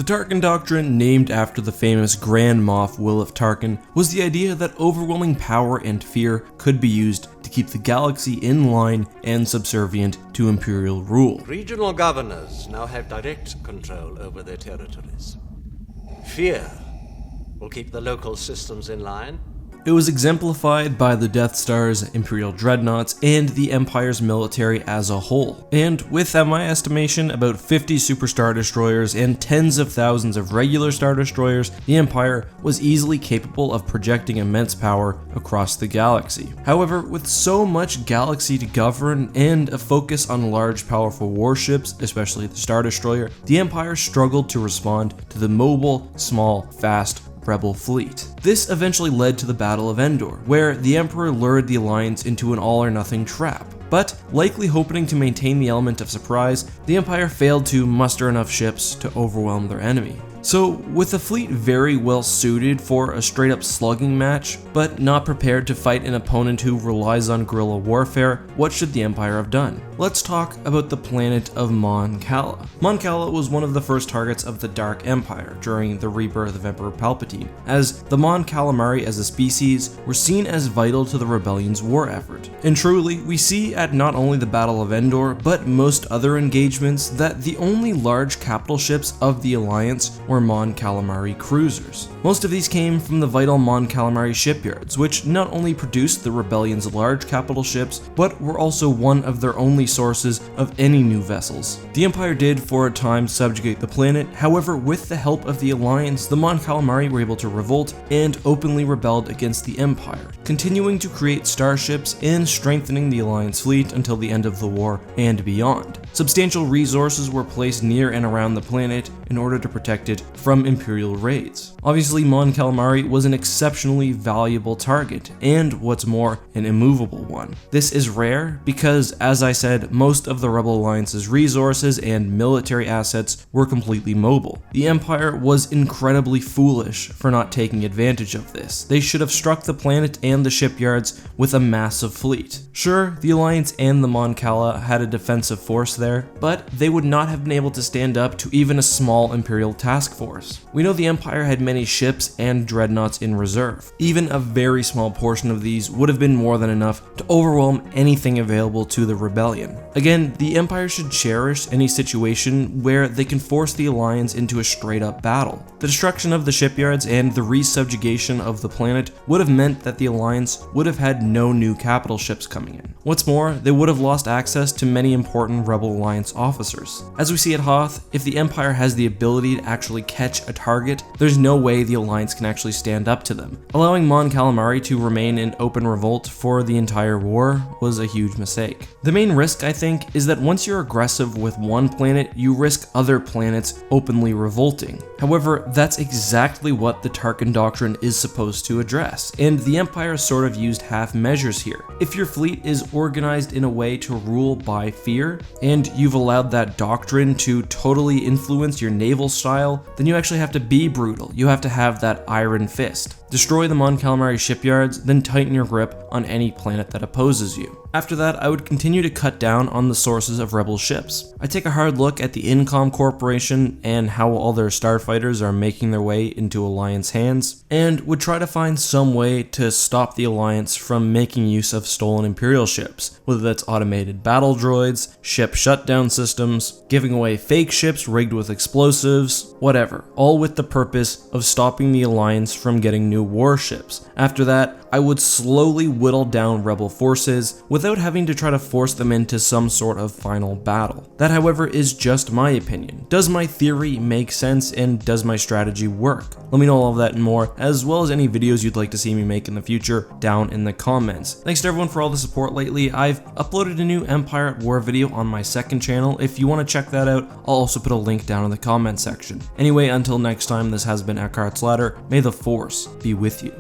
Tarkin Doctrine, named after the famous Grand Moff Wilf Tarkin, was the idea that overwhelming power and fear could be used to keep the galaxy in line and subservient to Imperial rule. Regional governors now have direct control over their territories. Fear will keep the local systems in line. It was exemplified by the Death Stars, Imperial Dreadnoughts, and the Empire's military as a whole. And with, at my estimation, about 50 Super Star Destroyers and tens of thousands of regular Star Destroyers, the Empire was easily capable of projecting immense power across the galaxy. However, with so much galaxy to govern and a focus on large, powerful warships, especially the Star Destroyer, the Empire struggled to respond to the mobile, small, fast, Rebel fleet. This eventually led to the Battle of Endor, where the Emperor lured the Alliance into an all-or-nothing trap. But, likely hoping to maintain the element of surprise, the Empire failed to muster enough ships to overwhelm their enemy. So, with the fleet very well suited for a straight-up slugging match, but not prepared to fight an opponent who relies on guerrilla warfare, what should the Empire have done? Let's talk about the planet of Mon Cala. Mon Cala was one of the first targets of the Dark Empire during the rebirth of Emperor Palpatine, as the Mon Calamari as a species were seen as vital to the rebellion's war effort. And truly, we see at not only the Battle of Endor, but most other engagements, that the only large capital ships of the Alliance were Mon Calamari cruisers. Most of these came from the vital Mon Calamari shipyards, which not only produced the rebellion's large capital ships, but were also one of their only sources of any new vessels. The Empire did for a time subjugate the planet, however with the help of the Alliance, the Mon Calamari were able to revolt and openly rebelled against the Empire, continuing to create starships and strengthening the Alliance fleet until the end of the war and beyond. Substantial resources were placed near and around the planet in order to protect it from Imperial raids. Obviously, Mon Calamari was an exceptionally valuable target, and what's more, an immovable one. This is rare because, as I said, most of the Rebel Alliance's resources and military assets were completely mobile. The Empire was incredibly foolish for not taking advantage of this. They should have struck the planet and the shipyards with a massive fleet. Sure, the Alliance and the Mon Cala had a defensive force there, but they would not have been able to stand up to even a small Imperial task force. We know the Empire had many ships and dreadnoughts in reserve. Even a very small portion of these would have been more than enough to overwhelm anything available to the rebellion. Again, the Empire should cherish any situation where they can force the Alliance into a straight-up battle. The destruction of the shipyards and the resubjugation of the planet would have meant that the Alliance would have had no new capital ships coming in. What's more, they would have lost access to many important Rebel Alliance officers. As we see at Hoth, if the Empire has the ability to actually catch a target, there's no way the Alliance can actually stand up to them. Allowing Mon Calamari to remain in open revolt for the entire war was a huge mistake. The main risk, I think, is that once you're aggressive with one planet, you risk other planets openly revolting. However, that's exactly what the Tarkin Doctrine is supposed to address, and the Empire sort of used half measures here. If your fleet is organized in a way to rule by fear, and you've allowed that doctrine to totally influence your naval style, then you actually have to be brutal. You have to have that iron fist. Destroy the Mon Calamari shipyards, then tighten your grip on any planet that opposes you. After that, I would continue to cut down on the sources of Rebel ships. I take a hard look at the Incom Corporation and how all their starfighters are making their way into Alliance hands, and would try to find some way to stop the Alliance from making use of stolen Imperial ships, whether that's automated battle droids, ship shutdown systems, giving away fake ships rigged with explosives, whatever, all with the purpose of stopping the Alliance from getting new warships. After that, I would slowly whittle down Rebel forces without having to try to force them into some sort of final battle. That, however, is just my opinion. Does my theory make sense, and does my strategy work? Let me know all of that and more, as well as any videos you'd like to see me make in the future down in the comments. Thanks to everyone for all the support lately. I've uploaded a new Empire at War video on my second channel. If you want to check that out, I'll also put a link down in the comment section. Anyway, until next time, this has been Eckhart's Ladder. May the Force be with you.